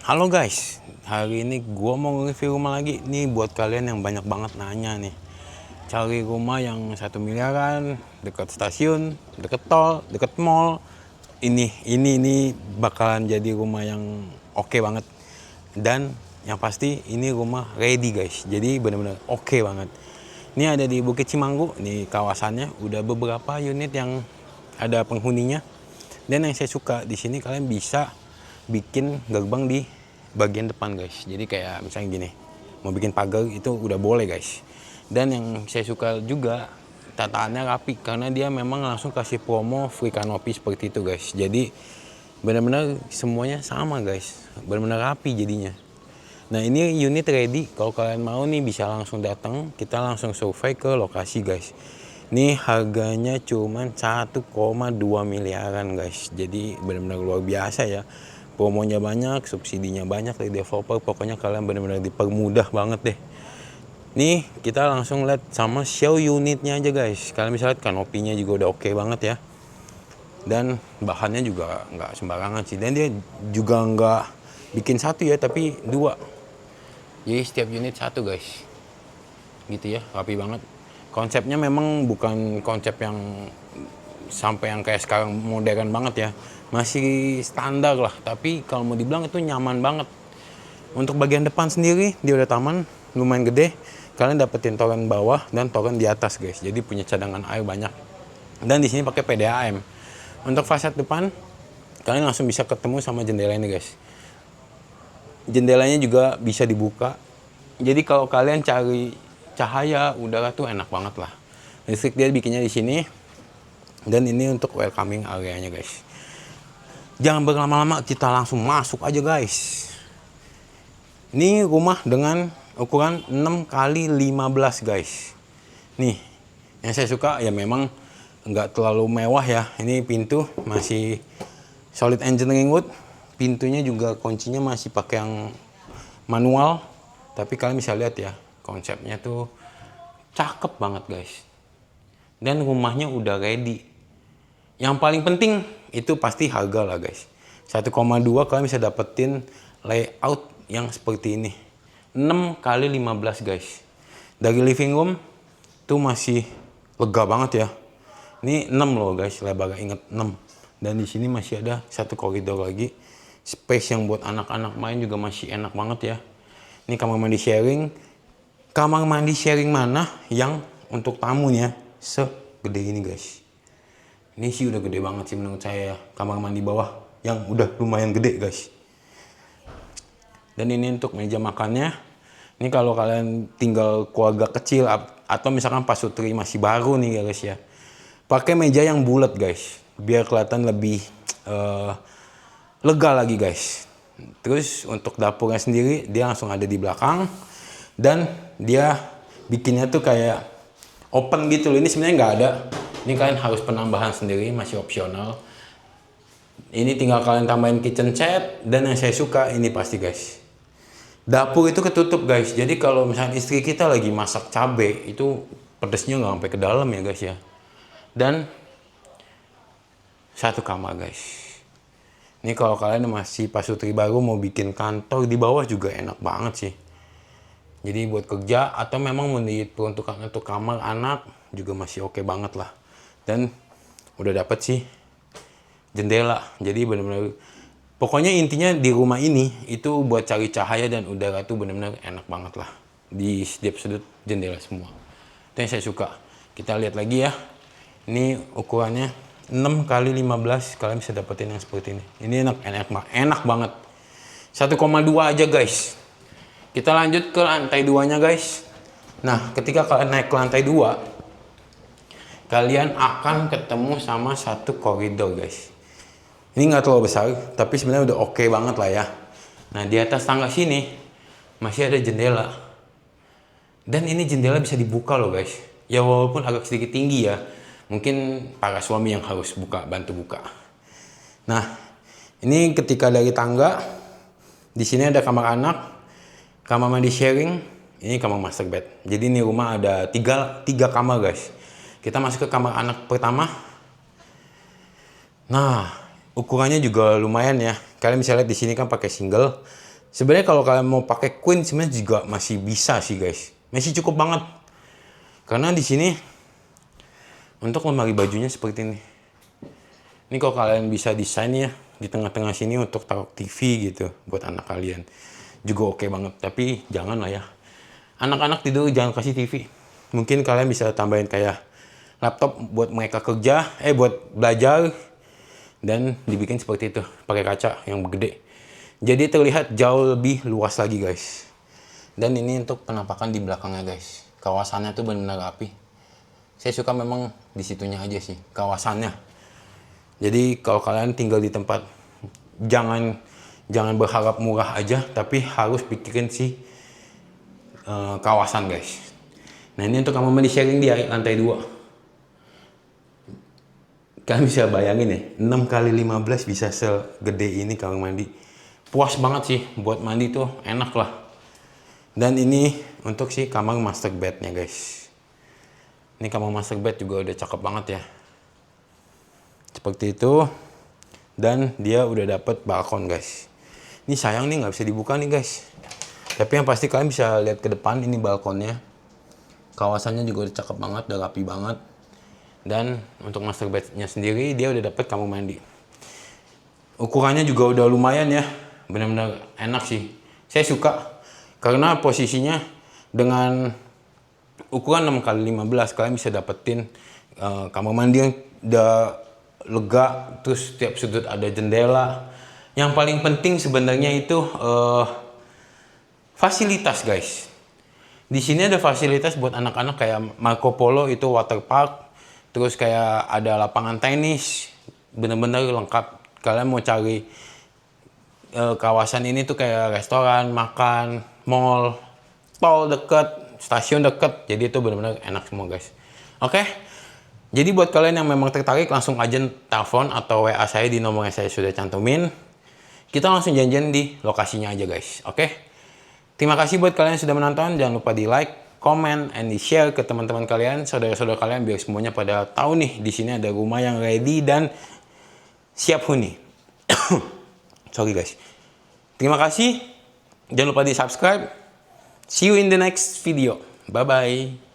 Halo guys, hari ini gua mau nge-review rumah lagi nih buat kalian yang banyak banget nanya nih. Cari rumah yang 1 miliaran, dekat stasiun, deket tol, deket mall. Ini bakalan jadi rumah yang oke banget. Dan yang pasti ini rumah ready guys. Jadi bener-bener oke banget. Ini ada di Bukit Cimanggu, nih kawasannya udah beberapa unit yang ada penghuninya. Dan yang saya suka di sini kalian bisa bikin gerbang di bagian depan guys. Jadi kayak misalnya gini, mau bikin pagar itu udah boleh guys. Dan yang saya suka juga tataannya rapi karena dia memang langsung kasih promo free kanopi seperti itu guys. Jadi benar-benar semuanya sama guys, benar-benar rapi jadinya. Nah ini unit ready, kalau kalian mau nih bisa langsung datang, kita langsung survei ke lokasi guys. Ini harganya cuman 1,2 miliaran guys. Jadi benar-benar luar biasa ya. Promonya banyak, subsidinya banyak dari developer. Pokoknya kalian benar-benar dipermudah banget deh. Nih kita langsung lihat sama show unitnya aja guys. Kalian bisa lihat kanopinya juga udah oke banget ya. Dan bahannya juga nggak sembarangan sih. Dan dia juga nggak bikin satu ya, tapi dua. Jadi setiap unit satu guys. Gitu ya, rapi banget. Konsepnya memang bukan konsep yang sampai yang kayak sekarang modern banget ya, masih standar lah, tapi kalau mau dibilang itu nyaman banget. Untuk bagian depan sendiri dia udah taman lumayan gede, kalian dapetin toren bawah dan toren di atas guys, jadi punya cadangan air banyak. Dan di sini pakai PDAM. Untuk fasad depan kalian langsung bisa ketemu sama jendela ini guys. Jendelanya juga bisa dibuka, jadi kalau kalian cari cahaya udara tuh enak banget lah. Listrik dia bikinnya di sini. Dan ini untuk welcoming areanya guys. Jangan berlama-lama, kita langsung masuk aja guys. Ini rumah dengan ukuran 6 kali 15 guys. Nih, yang saya suka ya memang nggak terlalu mewah ya. Ini pintu masih solid engineering wood. Pintunya juga kuncinya masih pakai yang manual. Tapi kalian bisa lihat ya, konsepnya tuh cakep banget guys. Dan rumahnya udah ready. Yang paling penting itu pasti harga lah guys. 1,2 kalian bisa dapetin layout yang seperti ini. 6 kali 15 guys. Dari living room tuh masih lega banget ya. Ini 6 loh guys, lebar, inget 6. Dan di sini masih ada satu koridor lagi. Space yang buat anak-anak main juga masih enak banget ya. Ini kamar mandi sharing. Kamar mandi sharing mana yang untuk tamunya segede ini guys. Ini sih udah gede banget sih menurut saya ya. Kamar mandi bawah yang udah lumayan gede guys. Dan ini untuk meja makannya. Ini kalau kalian tinggal keluarga kecil atau misalkan pasutri masih baru nih guys ya, pakai meja yang bulat guys, biar kelihatan lebih lega lagi guys. Terus untuk dapurnya sendiri dia langsung ada di belakang. Dan dia bikinnya tuh kayak open gitu loh. Ini sebenarnya nggak ada. Ini kalian harus penambahan sendiri, masih opsional. Ini tinggal kalian tambahin kitchen set. Dan yang saya suka ini pasti guys, dapur itu ketutup guys. Jadi kalau misalnya istri kita lagi masak cabai, itu pedesnya nggak sampai ke dalam ya guys ya. Dan satu kamar guys. Ini kalau kalian masih pasutri baru mau bikin kantor di bawah juga enak banget sih. Jadi buat kerja atau memang mau diperuntukkan untuk kamar anak juga masih oke banget lah. Dan udah dapet sih jendela. Jadi bener-bener pokoknya intinya di rumah ini itu buat cari cahaya dan udara tuh bener-bener enak banget lah. Di setiap sudut jendela semua. Itu yang saya suka. Kita lihat lagi ya. Ini ukurannya 6 kali 15. Kalian bisa dapetin yang seperti ini. Ini enak banget. 1,2 aja guys. Kita lanjut ke lantai 2 nya guys. Nah ketika kalian naik ke lantai 2, kalian akan ketemu sama satu koridor guys. Ini nggak terlalu besar, tapi sebenarnya udah oke banget lah ya. Nah di atas tangga sini masih ada jendela. Dan ini jendela bisa dibuka loh guys. Ya walaupun agak sedikit tinggi ya. Mungkin para suami yang harus bantu buka. Nah ini ketika dari tangga, di sini ada kamar anak, kamar mandi sharing, ini kamar master bed. Jadi ini rumah ada tiga kamar guys. Kita masuk ke kamar anak pertama. Nah, ukurannya juga lumayan ya. Kalian bisa lihat di sini kan pakai single. Sebenarnya kalau kalian mau pakai queen sebenarnya juga masih bisa sih guys. Masih cukup banget. Karena di sini untuk lemari bajunya seperti ini. Ini kalau kalian bisa desain ya di tengah-tengah sini untuk taruh TV gitu buat anak kalian. Juga oke banget, tapi jangan lah ya. Anak-anak tidur jangan kasih TV. Mungkin kalian bisa tambahin kayak laptop buat mereka kerja, buat belajar, dan dibikin seperti itu, pakai kaca yang gede. Jadi terlihat jauh lebih luas lagi guys. Dan ini untuk penampakan di belakangnya guys. Kawasannya tuh benar-benar rapi. Saya suka memang di situnya aja sih, kawasannya. Jadi kalau kalian tinggal di tempat, jangan berharap murah aja, tapi harus pikirin si kawasan guys. Nah ini untuk kamar mandi sharing di lantai 2. Kalian bisa bayangin ya, 6 kali 15 bisa segede ini kamar mandi. Puas banget sih, buat mandi tuh enak lah. Dan ini untuk si kamar master bednya guys. Ini kamar master bed juga udah cakep banget ya. Seperti itu. Dan dia udah dapet balkon guys. Ini sayang nih nggak bisa dibuka nih guys. Tapi yang pasti kalian bisa lihat ke depan, ini balkonnya. Kawasannya juga udah cakep banget, udah rapi banget. Dan untuk master bednya sendiri dia udah dapet kamar mandi. Ukurannya juga udah lumayan ya. Benar-benar enak sih. Saya suka karena posisinya dengan ukuran 6 kali 15 kalian bisa dapetin kamar mandi yang udah lega, terus setiap sudut ada jendela. Yang paling penting sebenarnya itu fasilitas guys. Di sini ada fasilitas buat anak-anak kayak Marco Polo itu water park, terus kayak ada lapangan tenis, bener-bener lengkap. Kalian mau cari kawasan ini tuh kayak restoran, makan, mall, tol deket, stasiun deket, jadi itu benar-benar enak semua guys. Oke, jadi buat kalian yang memang tertarik langsung aja telepon atau WA saya di nomor yang saya sudah cantumin. Kita langsung janjian di lokasinya aja guys. Oke, terima kasih buat kalian yang sudah menonton. Jangan lupa di like, comment, and di share ke teman-teman kalian, saudara-saudara kalian, biar semuanya pada tahu nih di sini ada rumah yang ready dan siap huni. Sorry guys. Terima kasih. Jangan lupa di subscribe. See you in the next video. Bye-bye.